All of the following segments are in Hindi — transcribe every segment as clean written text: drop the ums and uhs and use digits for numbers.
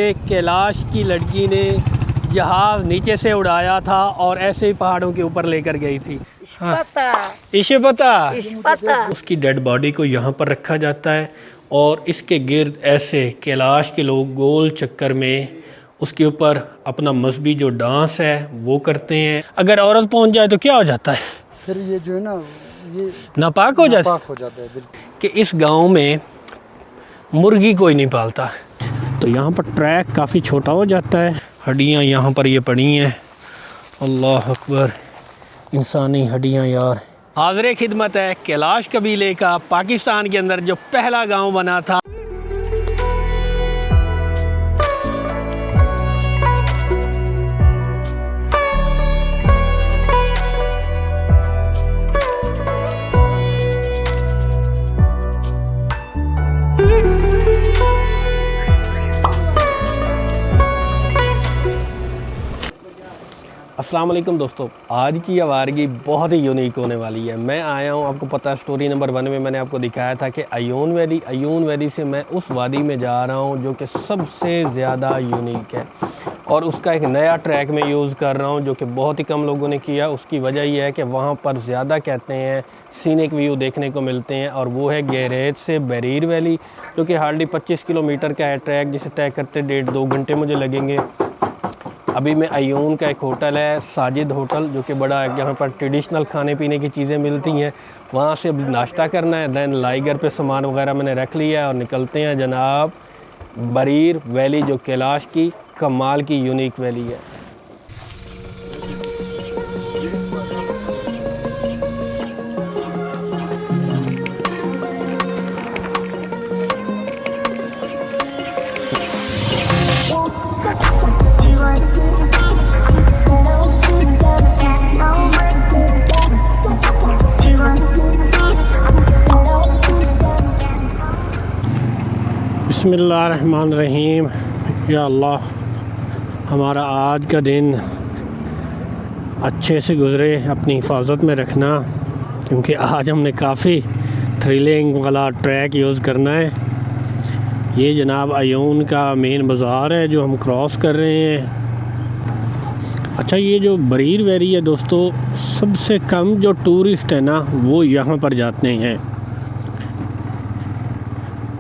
एक कैलाश की लड़की ने जहाज़ नीचे से उड़ाया था और ऐसे ही पहाड़ों के ऊपर लेकर गई थी। इसे पता उसकी डेड बॉडी को यहाँ पर रखा जाता है और इसके गिर्द ऐसे कैलाश के लोग गोल चक्कर में उसके ऊपर अपना मजहबी जो डांस है वो करते हैं। अगर औरत पहुँच जाए तो क्या हो जाता है? फिर ये जो है ना, ये नापाक हो जाता है बिल्कुल। कि इस गांव में मुर्गी कोई नहीं पालता। तो यहाँ पर ट्रैक काफ़ी छोटा हो जाता है। हड्डियाँ यहाँ पर ये पड़ी हैं। अल्लाह अकबर, इंसानी हड्डियाँ यार। हाज़िर खिदमत है कैलाश कबीले का पाकिस्तान के अंदर जो पहला गांव बना था। अस्सलाम वालेकुम दोस्तों, आज की आवारगी बहुत ही यूनिक होने वाली है। मैं आया हूँ, आपको पता है स्टोरी नंबर 1 में मैंने आपको दिखाया था कि अयून वैली से मैं उस वादी में जा रहा हूँ जो कि सबसे ज़्यादा यूनिक है और उसका एक नया ट्रैक में यूज़ कर रहा हूँ जो कि बहुत ही कम लोगों ने किया। उसकी वजह यह है कि वहाँ पर ज़्यादा कहते हैं सीनिक व्यू देखने को मिलते हैं और वो है गहरेत से बरीर वैली जो कि हार्डली 25 किलोमीटर का है ट्रैक, जिसे तय करते 1.5-2 घंटे मुझे लगेंगे। अभी मैं अयून का एक होटल है साजिद होटल जो कि बड़ा है, यहाँ पर ट्रेडिशनल खाने पीने की चीज़ें मिलती हैं। वहाँ से अभी नाश्ता करना है, दैन लाइगर पे सामान वगैरह मैंने रख लिया है और निकलते हैं जनाब बरीर वैली जो कैलाश की कमाल की यूनिक वैली है। बिस्मिल्लाहिर्रहमानिर्रहीम। या अल्लाह, हमारा आज का दिन अच्छे से गुज़रे, अपनी हिफाजत में रखना, क्योंकि आज हमने काफ़ी थ्रिलिंग वाला ट्रैक यूज़ करना है। ये जनाब अयून का मेन बाज़ार है जो हम क्रॉस कर रहे हैं। अच्छा, ये जो बरीर वैली है दोस्तों, सबसे कम जो टूरिस्ट है ना वो यहाँ पर जाते हैं।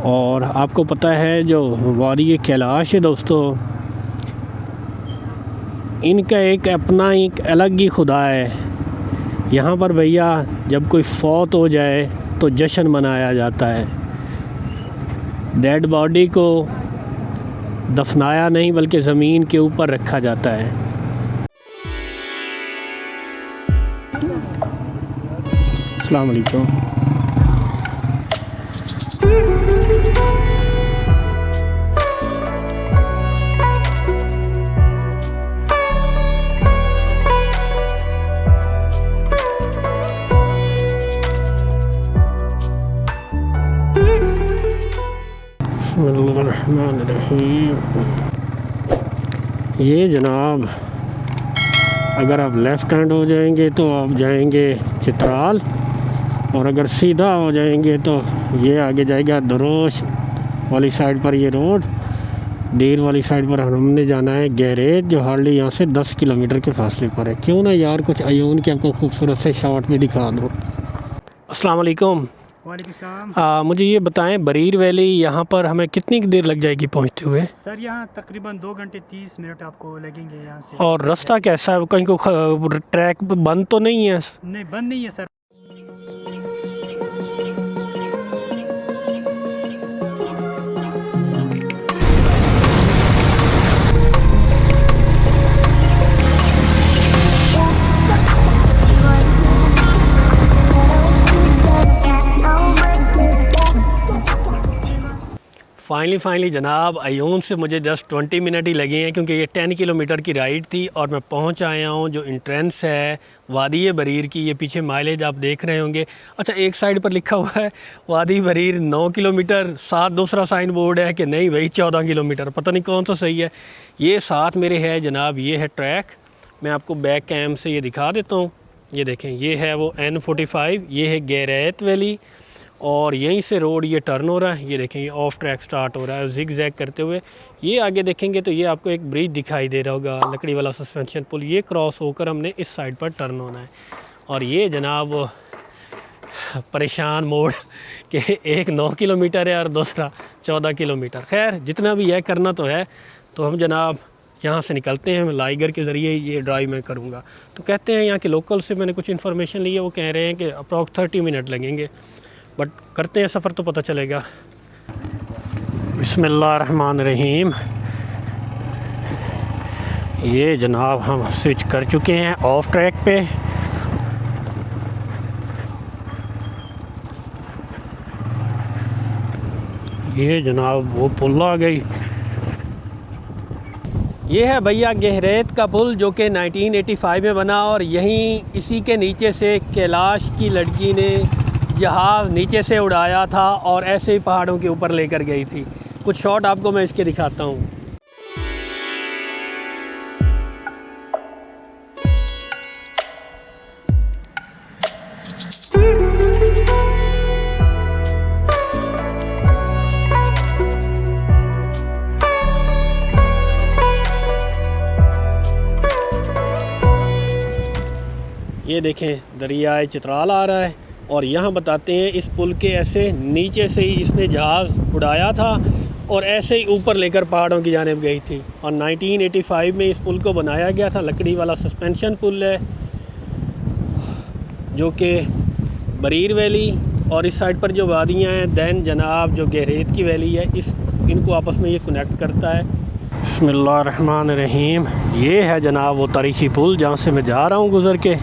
और आपको पता है जो वादी कैलाश है दोस्तों, इनका एक अपना एक अलग ही खुदा है। यहाँ पर भैया जब कोई फौत हो जाए तो जश्न मनाया जाता है। डेड बॉडी को दफनाया नहीं बल्कि ज़मीन के ऊपर रखा जाता है। अस्सलाम वालेकुम। ये जनाब अगर आप लेफ़्ट हैंड हो जाएंगे तो आप जाएंगे चित्राल, और अगर सीधा हो जाएंगे तो ये आगे जाएगा दरोश वाली साइड पर। ये रोड देर वाली साइड पर हमने जाना है गहरेत जो हार्डली यहाँ से 10 किलोमीटर के फासले पर है। क्यों ना यार कुछ अयून के आपको खूबसूरत से शॉट में दिखा दो। अस्सलाम वालेकुम। वालेकुम। मुझे ये बताएं बरीर वैली यहाँ पर हमें कितनी देर लग जाएगी पहुँचते हुए? सर यहाँ तकरीबन 2 घंटे 30 मिनट आपको लगेंगे यहाँ से। और रास्ता कैसा है? कहीं को ट्रैक बंद तो नहीं है? नहीं, बंद नहीं है सर। फाइनली जनाब अयून से मुझे जस्ट 20 मिनट ही लगे हैं क्योंकि ये 10 किलोमीटर की राइड थी और मैं पहुंच आया हूं जो एंट्रेंस है वादी बरीर की। ये पीछे माइलेज आप देख रहे होंगे। अच्छा, एक साइड पर लिखा हुआ है वादी बरीर 9 किलोमीटर, साथ दूसरा साइन बोर्ड है कि नहीं भाई 14 किलोमीटर, पता नहीं कौन सा सही है। ये साथ मेरे है जनाब, ये है ट्रैक। मैं आपको बैक कैम से ये दिखा देता हूँ। ये देखें, ये है वो N45, ये है गहरेत वैली और यहीं से रोड ये टर्न हो रहा है। ये देखें, ये ऑफ ट्रैक स्टार्ट हो रहा है जिग जैग करते हुए। ये आगे देखेंगे तो ये आपको एक ब्रिज दिखाई दे रहा होगा, लकड़ी वाला सस्पेंशन पुल। ये क्रॉस होकर हमने इस साइड पर टर्न होना है। और ये जनाब परेशान मोड़ के एक 9 किलोमीटर है और दूसरा 14 किलोमीटर। खैर जितना भी है करना तो है। तो हम जनाब यहाँ से निकलते हैं। लाइगर के ज़रिए ये ड्राइव मैं करूँगा। तो कहते हैं यहाँ के लोकल से मैंने कुछ इन्फॉर्मेशन ली है, वो कह रहे हैं कि अप्रॉक्स 30 मिनट लगेंगे, बट करते हैं सफ़र तो पता चलेगा। बिस्मिल्लाहिर्रहमानिर्रहीम। ये जनाब हम स्विच कर चुके हैं ऑफ ट्रैक पे। ये जनाब वो पुल आ गई। ये है भैया गहरेत का पुल, जो कि 1985 में बना और यहीं इसी के नीचे से कैलाश की लड़की ने जहाज़ नीचे से उड़ाया था और ऐसे ही पहाड़ों के ऊपर लेकर गई थी। कुछ शॉट आपको मैं इसके दिखाता हूँ। ये देखें दरियाए चित्राल आ रहा है और यहाँ बताते हैं इस पुल के ऐसे नीचे से ही इसने जहाज़ उड़ाया था और ऐसे ही ऊपर लेकर पहाड़ों की जानिब गई थी। और 1985 में इस पुल को बनाया गया था। लकड़ी वाला सस्पेंशन पुल है, जो कि बरीर वैली और इस साइड पर जो वादियाँ हैं दैन जनाब जो गहरेत की वैली है, इनको आपस में ये कनेक्ट करता है। बिस्मिल्लाहिर्रहमानिर्रहीम। ये है जनाब वो तारीखी पुल जहाँ से मैं जा रहा हूँ गुज़र के।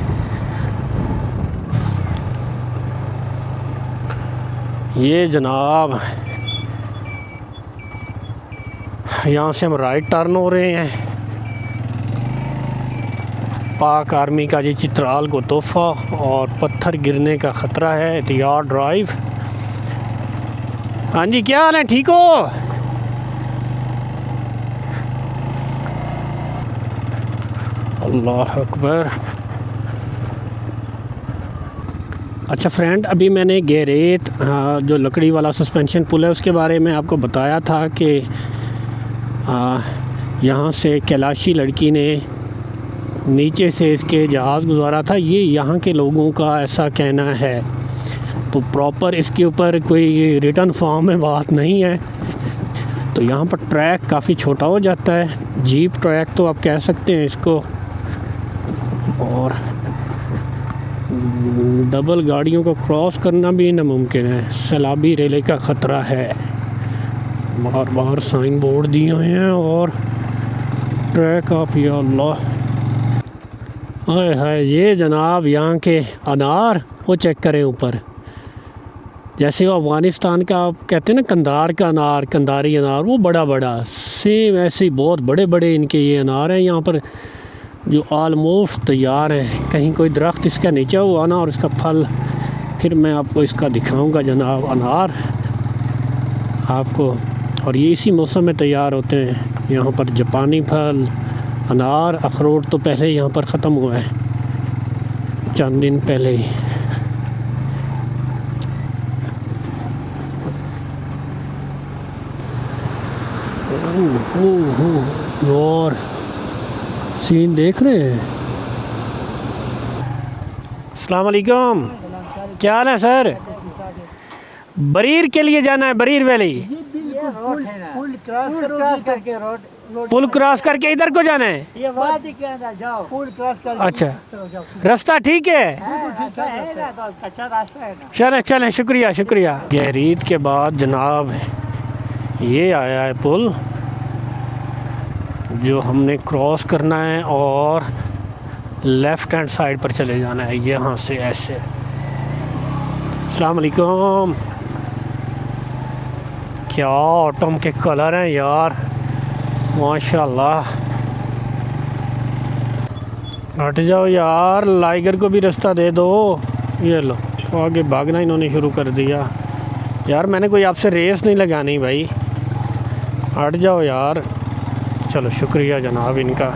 ये जनाब यहाँ से हम राइट टर्न हो रहे हैं। पाक आर्मी का ये चित्राल को तोहफ़ा और पत्थर गिरने का ख़तरा है। एहतियात ड्राइव। हाँ जी, क्या हाल है, ठीक हो? अल्लाह अकबर। अच्छा फ्रेंड, अभी मैंने गहरेत जो लकड़ी वाला सस्पेंशन पुल है उसके बारे में आपको बताया था कि यहाँ से कैलाशी लड़की ने नीचे से इसके जहाज़ गुजारा था। ये यहाँ के लोगों का ऐसा कहना है, तो प्रॉपर इसके ऊपर कोई रिटर्न फॉर्म में बात नहीं है। तो यहाँ पर ट्रैक काफ़ी छोटा हो जाता है, जीप ट्रैक तो आप कह सकते हैं इसको। और डबल गाड़ियों को क्रॉस करना भी नामुमकिन है, सैलाबी रेले का ख़तरा है। बार बार साइन बोर्ड दिए हुए हैं और ट्रैक ऑफ या अल्लाह। हाय हाय, ये जनाब यहाँ के अनार वो चेक करें ऊपर, जैसे वो अफ़गानिस्तान का आप कहते हैं ना कंधार का अनार, कंधारी अनार, वो बड़ा बड़ा सेम ऐसे ही बहुत बड़े बड़े इनके ये अनार हैं यहाँ पर, जो आलमोस्ट तैयार हैं। कहीं कोई दरख्त इसका नीचे हुआ ना और इसका फल, फिर मैं आपको इसका दिखाऊंगा जनाब अनार आपको। और ये इसी मौसम में तैयार होते हैं। यहाँ पर जापानी फल, अनार, अखरोट तो पहले यहाँ पर ख़त्म हुआ है चंद दिन पहले ही। और सीन देख रहे हैं। अस्सलाम वालेकुम, क्या हाल है सर? बरीर के लिए जाना है, बरीर वैली। पुल क्रॉस करके इधर को जाना है। ये वादी के अंदर जाओ, पुल क्रॉस कर। अच्छा, रास्ता ठीक है? अच्छा रास्ता है ना। चलें चलें, शुक्रिया शुक्रिया। गहरीत के बाद जनाब ये आया है पुल जो हमने क्रॉस करना है और लेफ़्ट हैंड साइड पर चले जाना है यहाँ से ऐसे। अस्सलाम वालेकुम। क्या ऑटम के कलर हैं यार, माशाल्लाह। हट जाओ यार, लाइगर को भी रास्ता दे दो। ये लो, आगे भागना इन्होंने शुरू कर दिया। यार मैंने कोई आपसे रेस नहीं लगानी भाई, हट जाओ यार। चलो शुक्रिया जनाब इनका।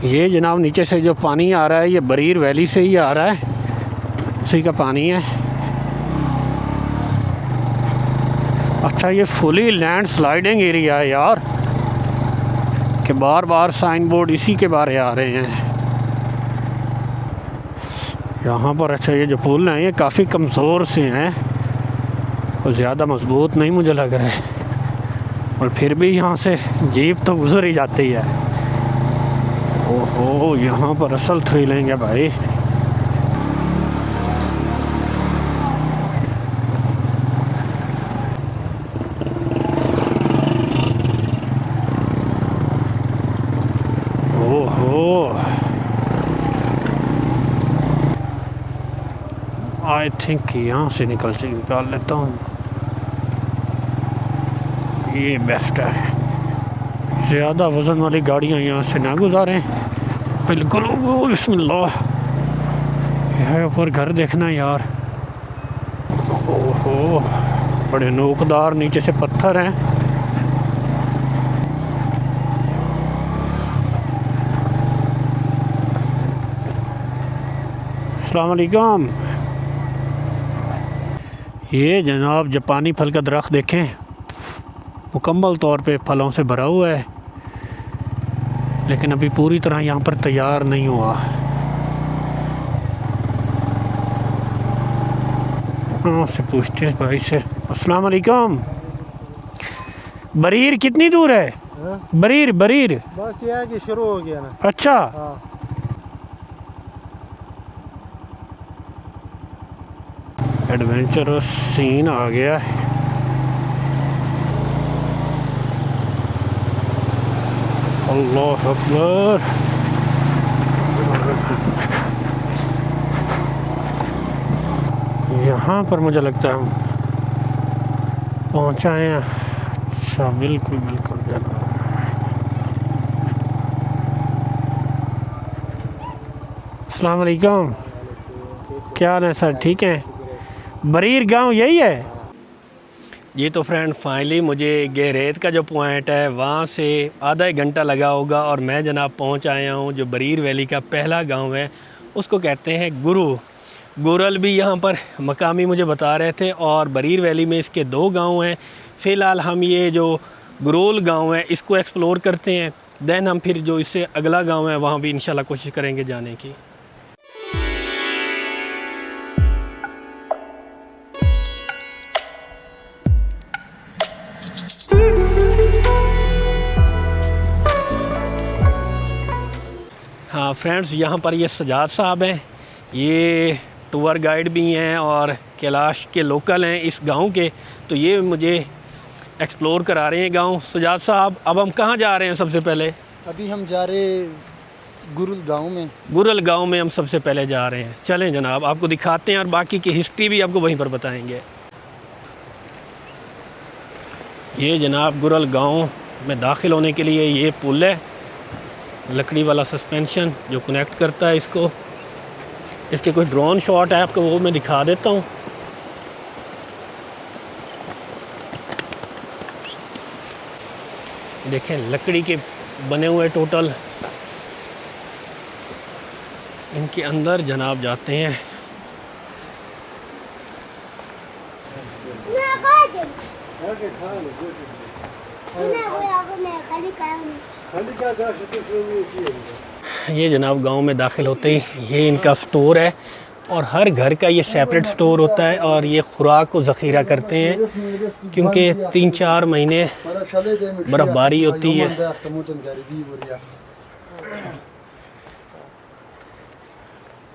ये जनाब नीचे से जो पानी आ रहा है ये बरीर वैली से ही आ रहा है, उसी का पानी है। अच्छा ये फुली लैंड स्लाइडिंग एरिया है यार, कि बार बार साइन बोर्ड इसी के बारे आ रहे हैं यहाँ पर। अच्छा ये जो पुल हैं ये काफ़ी कमज़ोर से हैं और ज़्यादा मजबूत नहीं मुझे लग रहा है, और फिर भी यहाँ से जीप तो गुजर ही जाती है। ओहो यहाँ पर असल थ्रिलिंग है भाई। आई थिंक यहाँ से निकाल लेता हूँ, ये बेस्ट है। ज़्यादा वज़न वाली गाड़ियाँ यहाँ से ना गुजारें बिल्कुल। बिस्मिल्लाह, यह ऊपर घर देखना यार, ओहो बड़े नोकदार नीचे से पत्थर हैं। अस्सलाम वालेकुम। ये जनाब जापानी फल का दरख्त देखें, मुकम्मल तौर पे फलों से भरा हुआ है, लेकिन अभी पूरी तरह यहाँ पर तैयार नहीं हुआ। हाँ से पूछते हैं भाई से। अस्सलाम वालेकुम। बरीर कितनी दूर है? बरीर बस ये है कि शुरू हो गया ना। अच्छा एडवेंचरस सीन आ गया है। अल्लाह अकबर। यहाँ पर मुझे लगता है पहुँचा है। अच्छा बिल्कुल बिल्कुल जनाब। अस्सलाम वालेकुम, क्या हाल है सर? ठीक है। बरीर गांव यही है? ये तो फ्रेंड फाइनली मुझे गेरेत का जो पॉइंट है वहाँ से आधा एक घंटा लगा होगा और मैं जनाब पहुँच आया हूँ। जो बरीर वैली का पहला गांव है उसको कहते हैं गुरल भी यहाँ पर मकामी मुझे बता रहे थे, और बरीर वैली में इसके 2 गांव हैं। फ़िलहाल हम ये जो गुरोल गांव है इसको एक्सप्लोर करते हैं, देन हम फिर जो इससे अगला गांव है वहाँ भी इंशाल्लाह कोशिश करेंगे जाने की। हाँ फ्रेंड्स, यहाँ पर ये सजाद साहब हैं, ये टूर गाइड भी हैं और कैलाश के लोकल हैं इस गांव के, तो ये मुझे एक्सप्लोर करा रहे हैं गांव। सजाद साहब अब हम कहाँ जा रहे हैं सबसे पहले? अभी हम जा रहे गुरुल गांव में हम सबसे पहले जा रहे हैं। चलें जनाब आपको दिखाते हैं और बाकी की हिस्ट्री भी आपको वहीं पर बताएंगे। ये जनाब गुरल गांव में दाखिल होने के लिए ये पुल है, लकड़ी वाला सस्पेंशन जो कनेक्ट करता है इसको। इसके कुछ ड्रोन शॉट है आपको वो मैं दिखा देता हूँ। देखें लकड़ी के बने हुए टोटल, इनके अंदर जनाब जाते हैं। ये जनाब गांव में दाखिल होते ही ये इनका स्टोर है, और हर घर का ये सेपरेट स्टोर होता है, और ये खुराक को ज़ख़ीरा करते हैं क्योंकि 3-4 महीने बर्फ़बारी होती है।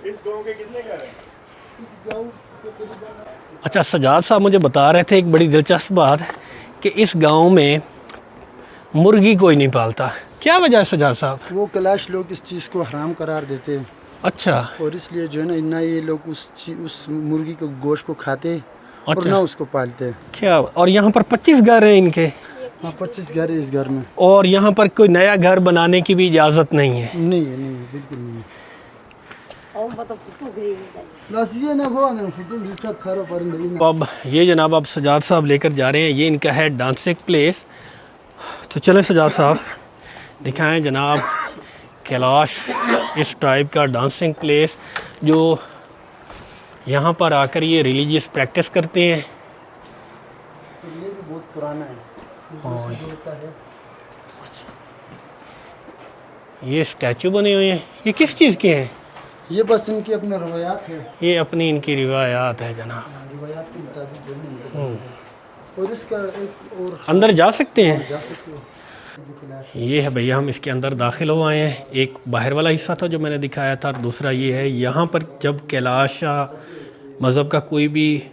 इस गांव के कितने घर हैं? अच्छा सजाद साहब मुझे बता रहे थे एक बड़ी दिलचस्प बात कि इस गांव में मुर्गी कोई नहीं पालता। क्या वजह है सजाद साहब? वो कैलाश लोग इस चीज़ को हराम करार देते हैं। अच्छा। और इसलिए जो है ना ये लोग उस मुर्गी के गोश्त को खाते और अच्छा। ना उसको पालते हैं। क्या? और यहाँ पर 25 घर हैं इनके? हाँ 25 घर है इस घर में। और यहाँ पर कोई नया घर बनाने की भी इजाज़त नहीं है? नहीं है, नहीं है, बिल्कुल नहीं है। अब ये जनाब आप सजाद साहब लेकर जा रहे हैं, ये इनका है डांसिंग प्लेस। तो चलें सजाद साहब दिखाएं जनाब कैलाश इस टाइप का डांसिंग प्लेस जो यहाँ पर आकर ये रिलीजियस प्रैक्टिस करते हैं। ये भी बहुत पुराना है। हाँ। दूसरे का है। ये स्टैचू बने हुए हैं, ये किस चीज़ के हैं? ये बस इनकी अपने रवायात है। ये अपनी इनकी रिवायात है जनाब। रिवायात के मुताबिक जो नहीं। और इसका एक और अंदर जा सकते हैं? जा सकते हो। ये है भैया, हम इसके अंदर दाखिल हो आए हैं। एक बाहर वाला हिस्सा था जो मैंने दिखाया था, और दूसरा ये है। यहाँ पर जब कैलाश मज़हब का कोई भी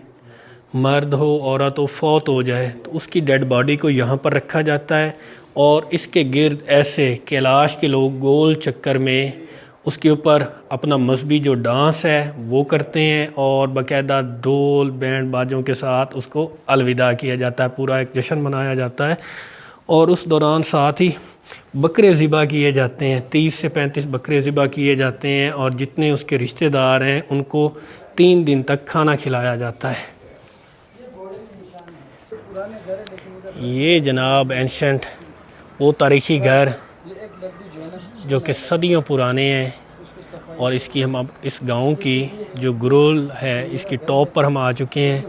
मर्द हो, औरत हो, फौत हो जाए तो उसकी डेड बॉडी को यहाँ पर रखा जाता है और इसके गिर्द ऐसे कैलाश के लोग गोल चक्कर में उसके ऊपर अपना मजहबी जो डांस है वो करते हैं और बाकायदा ढोल बैंड बाजों के साथ उसको अलविदा किया जाता है। पूरा एक जश्न मनाया जाता है और उस दौरान साथ ही बकरे ज़िबा किए जाते हैं। 30 से 35 बकरे ज़िबा किए जाते हैं और जितने उसके रिश्तेदार हैं उनको 3 दिन तक खाना खिलाया जाता है। ये जनाब एंशंट वो तारीख़ी घर जो कि सदियों पुराने हैं और इसकी हम अब इस गांव की जो गुरुल है इसकी टॉप पर हम आ चुके हैं।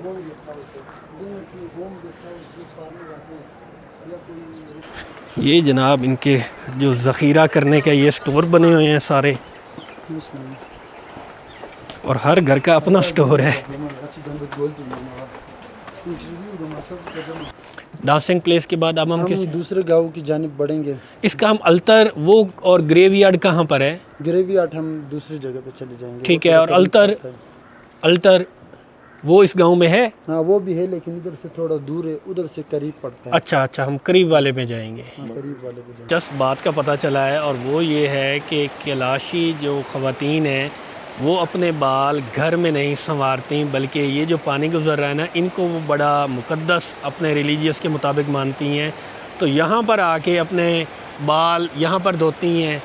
ये जनाब इनके जो ज़ख़ीरा करने का ये स्टोर बने हुए हैं सारे, और हर घर का अपना स्टोर है। डांसिंग प्लेस के बाद अब हम किस दूसरे गांव की जानिब बढ़ेंगे। इसका हम अल्तर वो और ग्रेवयार्ड कहाँ पर है? ग्रेवयार्ड हम दूसरी जगह पे चले जाएंगे। ठीक है। और अल्तर वो इस गांव में है? हाँ वो भी है, लेकिन इधर से थोड़ा दूर है, उधर से करीब पड़ता है। अच्छा, हम करीब वाले में जाएंगे। हाँ, करीब वाले पे जाएंगे। जस्ट बात का पता चला है और वो ये है कि कैलाशी जो ख़वातीन हैं वो अपने बाल घर में नहीं संवारती, बल्कि ये जो पानी गुजर रहा है ना, इनको वो बड़ा मुक़द्दस अपने रिलीजियस के मुताबिक मानती हैं। तो यहाँ पर आके अपने बाल यहाँ पर धोती हैं।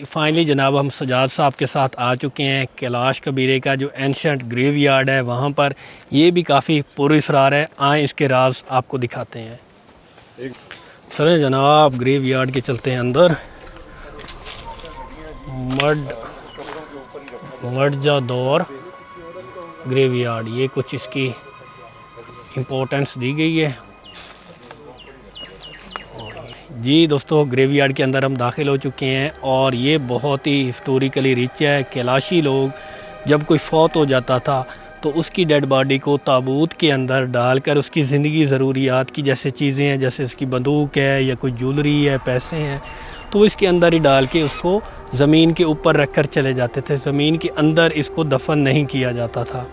फाइनली जनाब हम सजाद साहब के साथ आ चुके हैं कैलाश कबीरे का जो एंशंट ग्रेवयार्ड है वहाँ पर। ये भी काफ़ी पुरअसरार है। आए इसके राज आपको दिखाते हैं। चलें जनाब ग्रेवयार्ड के चलते हैं अंदर। मर्जा दौर ग्रेवयार्ड, ये कुछ इसकी इम्पोर्टेंस दी गई है। जी दोस्तों, ग्रेवयार्ड के अंदर हम दाखिल हो चुके हैं और ये बहुत ही हिस्टोरिकली रिच है। कैलाशी लोग जब कोई फौत हो जाता था तो उसकी डेड बॉडी को ताबूत के अंदर डालकर उसकी ज़िंदगी ज़रूरियात की जैसे चीज़ें हैं, जैसे उसकी बंदूक है या कोई ज्वेलरी है, पैसे हैं, तो वो इसके अंदर ही डाल के उसको ज़मीन के ऊपर रख कर चले जाते थे। ज़मीन के अंदर इसको दफन नहीं किया जाता था।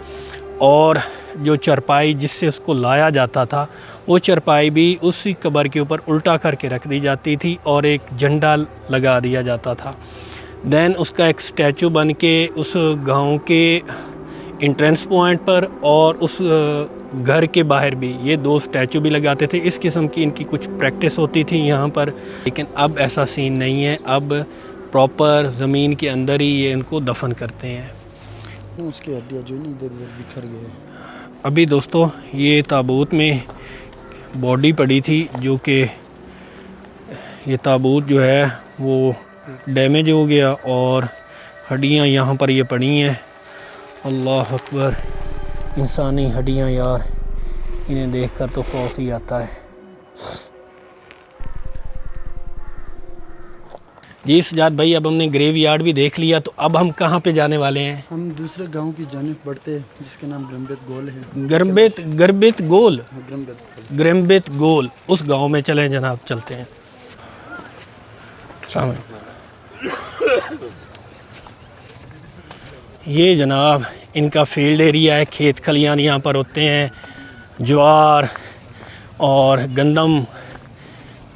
और जो चरपाई जिससे उसको लाया जाता था वो चरपाई भी उसी कब्र के ऊपर उल्टा करके रख दी जाती थी और एक झंडा लगा दिया जाता था। देन उसका एक स्टैचू बन के उस गांव के इंट्रेंस पॉइंट पर और उस घर के बाहर भी ये 2 स्टैचू भी लगाते थे। इस किस्म की इनकी कुछ प्रैक्टिस होती थी यहाँ पर, लेकिन अब ऐसा सीन नहीं है। अब प्रॉपर ज़मीन के अंदर ही ये इनको दफन करते हैं। उसकी हड्डियाँ जो नहीं इधर बिखर गए। अभी दोस्तों ये ताबूत में बॉडी पड़ी थी, जो कि ये ताबूत जो है वो डैमेज हो गया और हड्डियाँ यहाँ पर ये पड़ी हैं। अल्लाह अकबर, इंसानी हड्डियाँ यार, इन्हें देखकर तो खौफ ही आता है। जी सजाद भाई, अब हमने ग्रेवयार्ड भी देख लिया, तो अब हम कहाँ पे जाने वाले हैं? हम दूसरे गांव की जानिब बढ़ते हैं जिसका नाम ग्रम्बेत गोल है। गरबेत गोल, ग्रम्बेत गोल, उस गांव में चलें जनाब, चलते हैं। अस्सलाम वालेकुम। ये जनाब इनका फील्ड एरिया है, खेत खलियान यहाँ पर होते हैं। ज्वार और गंदम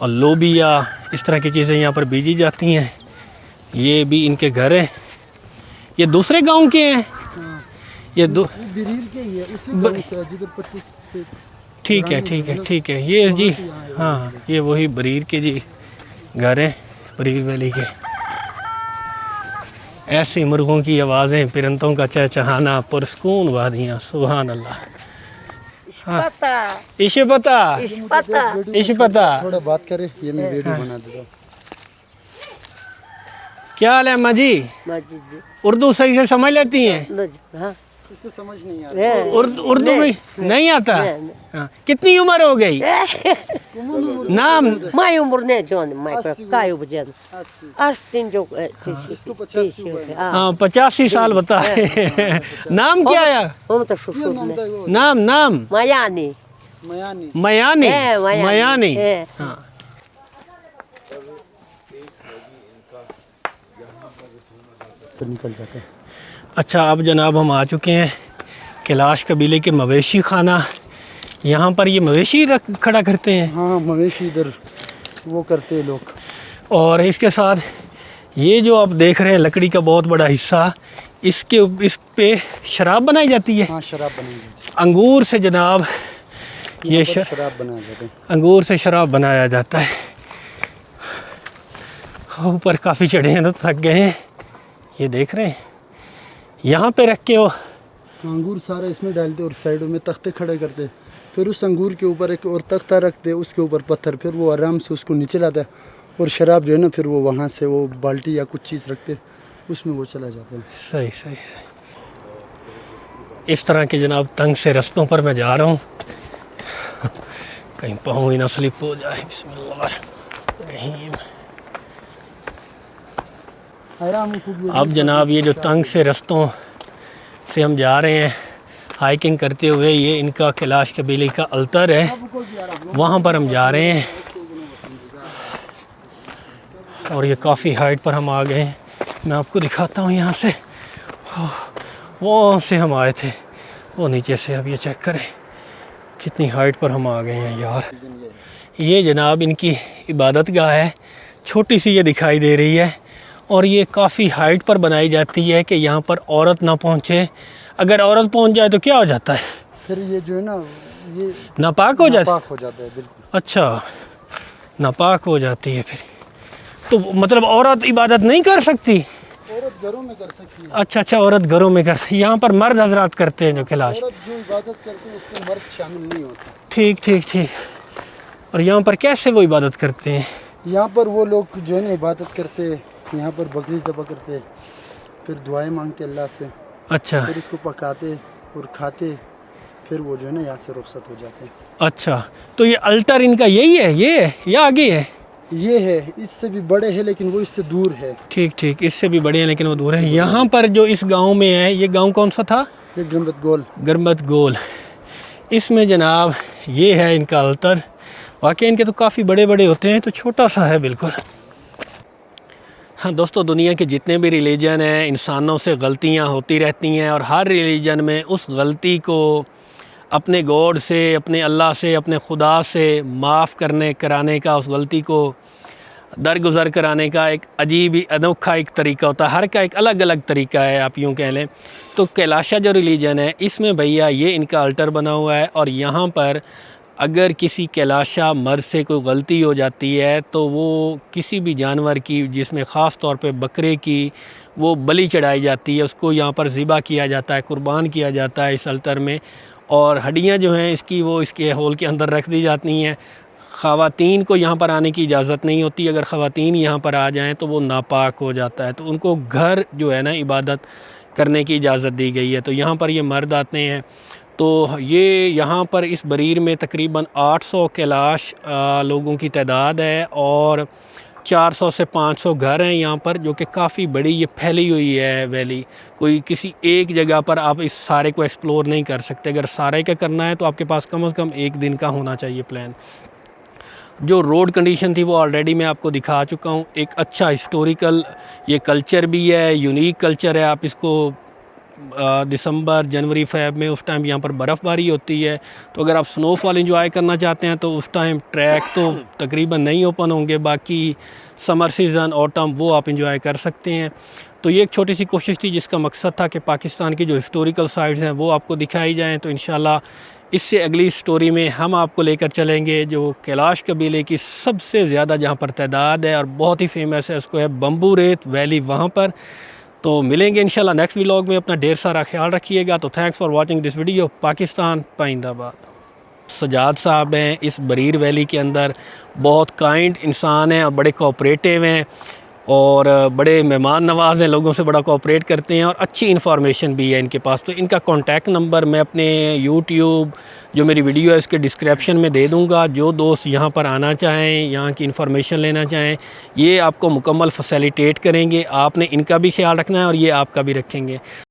और लोबिया इस तरह की चीज़ें यहाँ पर बीजी जाती हैं। ये भी इनके घर हैं। ये दूसरे गांव के हैं। ये दो वो बिरीर के ही है उसी गांव से जिधर 25 से ठीक है ठीक है ठीक है। ये जी हाँ ये वही बरीर के जी घर हैं, बरीर वैली के। ऐसी मुर्गों की आवाज़ें, परिंदों का चहचहाना, पुरस्कून वादियाँ, सुभान अल्लाह। हाँ इसे पता इसे पता। थोड़ा बात करे, ये मैं वीडियो बना देता हूँ। क्या हाल है अम्मा जी? उर्दू सही से समझ लेती हैं? इसको समझ नहीं आ रहा। उर्दू भी नहीं आता? हाँ। कितनी उम्र हो गई? नाम Mai umur ne John, mai kai ubjen. 80 Astin jo इसको 85 हुआ है। हाँ 85 साल बता है। नाम क्या है? हम तो ये शुशुर नाम ने. था वो नाम नाम Mayani. Mayani. Mayani. Mayani. Mayani Eh. हाँ। तो निकल जाते हैं। अच्छा अब जनाब हम आ चुके हैं कैलाश कबीले के मवेशी खाना। यहाँ पर ये मवेशी खड़ा करते हैं हाँ मवेशी इधर वो करते हैं लोग। और इसके साथ ये जो आप देख रहे हैं लकड़ी का बहुत बड़ा हिस्सा, इस पे शराब बनाई जाती है। हाँ शराब बनाई अंगूर से जनाब ये शराब बनाया जाता है। अंगूर से शराब बनाया जाता है। ऊपर काफ़ी चढ़े हैं तो थक गए हैं। ये देख रहे हैं यहाँ पे रख के वो अंगूर सारा इसमें डालते और साइडों में तख्ते खड़े करते, फिर उस अंगूर के ऊपर एक और तख्ता रखते, उसके ऊपर पत्थर, फिर वो आराम से उसको नीचे लाता है और शराब जो है ना फिर वो वहाँ से वो बाल्टी या कुछ चीज़ रखते उसमें वो चला जाता है। सही सही सही। इस तरह के जनाब तंग से रास्तों पर मैं जा रहा हूँ, कहीं पाँव ही ना स्लिप हो जाए। बिस्मिल्लाहिर्रहमानिर्रहीम। अब जनाब ये जो तंग से रास्तों से हम जा रहे हैं हाइकिंग करते हुए, ये इनका कैलाश कबीले का अल्तर है, वहाँ पर हम जा रहे हैं। और ये काफ़ी हाइट पर हम आ गए हैं। मैं आपको दिखाता हूँ यहाँ से, वहाँ से हम आए थे वो नीचे से। अब ये चेक करें कितनी हाइट पर हम आ गए हैं यार। ये जनाब इनकी इबादत गाह है, छोटी सी ये दिखाई दे रही है और ये काफ़ी हाइट पर बनाई जाती है कि यहाँ पर औरत ना पहुँचे। अगर औरत पहुँच जाए तो क्या हो जाता है? फिर ये जो है ना ये नापाक हो जाता है। नापाक हो जाता है बिल्कुल। अच्छा नापाक हो जाती है फिर तो मतलब औरत इबादत नहीं कर सकती? औरत घरों में कर सकती है। अच्छा अच्छा औरत घरों में कर सकती। यहाँ पर मर्द हजरात करते हैं जो कैलाश। औरत जो इबादत करती है उसमें मर्द शामिल नहीं होता। ठीक ठीक ठीक। और यहाँ पर कैसे वो इबादत करते हैं? यहाँ पर वो लोग जो है ना इबादत करते हैं, यहाँ पर बकरी ज़बह करते, फिर दुआएं मांगते अल्लाह से, अच्छा फिर इसको पकाते और खाते, फिर वो जो है ना यहाँ से रुखसत हो जाते हैं। अच्छा तो ये अल्टर इनका यही है, ये है या आगे है? ये है, इससे भी बड़े हैं लेकिन वो इससे दूर है। ठीक ठीक, इससे भी बड़े हैं लेकिन वो दूर है। यहाँ पर जो इस गांव में है, ये गांव कौन सा था? ये गरमत गोल। गरमत गोल। इसमें जनाब ये है इनका अल्तर। वाकई इनके तो काफ़ी बड़े बड़े होते हैं, तो छोटा सा है बिल्कुल। हाँ दोस्तों, दुनिया के जितने भी रिलीजन हैं, इंसानों से गलतियाँ होती रहती हैं और हर रिलीजन में उस गलती को अपने गॉड से, अपने अल्लाह से, अपने खुदा से माफ़ कराने का, उस गलती को दरगुज़र कराने का एक अजीब ही अनोखा एक तरीका होता है। हर का एक अलग अलग तरीका है, आप यूँ कह लें। तो कैलाशा जो रिलीजन है, इसमें भैया ये इनका अल्टर बना हुआ है और यहाँ पर अगर किसी कैलाशा मर्द से कोई गलती हो जाती है तो वो किसी भी जानवर की, जिसमें ख़ास तौर पे बकरे की, वो बलि चढ़ाई जाती है, उसको यहाँ पर ज़िबा किया जाता है, कुर्बान किया जाता है इस अल्तर में। और हड्डियाँ जो हैं इसकी, वो इसके होल के अंदर रख दी जाती हैं। ख़वातीन को यहाँ पर आने की इजाज़त नहीं होती। अगर ख़वातीन यहाँ पर आ जाएँ तो वो नापाक हो जाता है, तो उनको घर जो है ना इबादत करने की इजाज़त दी गई है। तो यहाँ पर ये मर्द आते हैं। तो ये यहाँ पर इस बरीर में तकरीबन 800 कैलाश लोगों की तादाद है और 400 से 500 घर हैं यहाँ पर, जो कि काफ़ी बड़ी ये फैली हुई है वैली। कोई किसी एक जगह पर आप इस सारे को एक्सप्लोर नहीं कर सकते। अगर सारे का करना है तो आपके पास कम से कम एक दिन का होना चाहिए प्लान। जो रोड कंडीशन थी वो ऑलरेडी मैं आपको दिखा चुका हूँ। एक अच्छा हिस्टोरिकल ये कल्चर भी है, यूनिक कल्चर है। आप इसको दिसंबर, जनवरी, फ़रवरी में उस टाइम यहाँ पर बर्फ़बारी होती है। तो अगर आप स्नोफॉल एंजॉय करना चाहते हैं तो उस टाइम ट्रैक तो तकरीबन नहीं ओपन होंगे। बाकी समर सीज़न, ऑटम, वो आप एंजॉय कर सकते हैं। तो ये एक छोटी सी कोशिश थी जिसका मकसद था कि पाकिस्तान की जो हिस्टोरिकल साइट्स हैं वो आपको दिखाई जाएँ। तो इंशाल्लाह इससे अगली स्टोरी में हम आपको लेकर चलेंगे जो कैलाश कबीले की सबसे ज़्यादा जहाँ पर तादाद है और बहुत ही फेमस है, उसको है बम्बू रेत वैली, वहाँ पर। तो मिलेंगे इंशाल्लाह नेक्स्ट व्लॉग में। अपना ढेर सारा ख्याल रखिएगा। तो thanks for watching this video. Pakistan पाइंदाबाद। सजाद साहब हैं इस बरीर वैली के अंदर, बहुत काइंड इंसान हैं और बड़े कोऑपरेटिव हैं और बड़े मेहमान नवाज़ हैं, लोगों से बड़ा कोऑपरेट करते हैं और अच्छी इन्फॉर्मेशन भी है इनके पास। तो इनका कॉन्टैक्ट नंबर मैं अपने यूट्यूब जो मेरी वीडियो है इसके डिस्क्रिप्शन में दे दूँगा। जो दोस्त यहाँ पर आना चाहें, यहाँ की इन्फॉर्मेशन लेना चाहें, ये आपको मुकम्मल फैसिलिटेट करेंगे। आपने इनका भी ख्याल रखना है और ये आपका भी रखेंगे।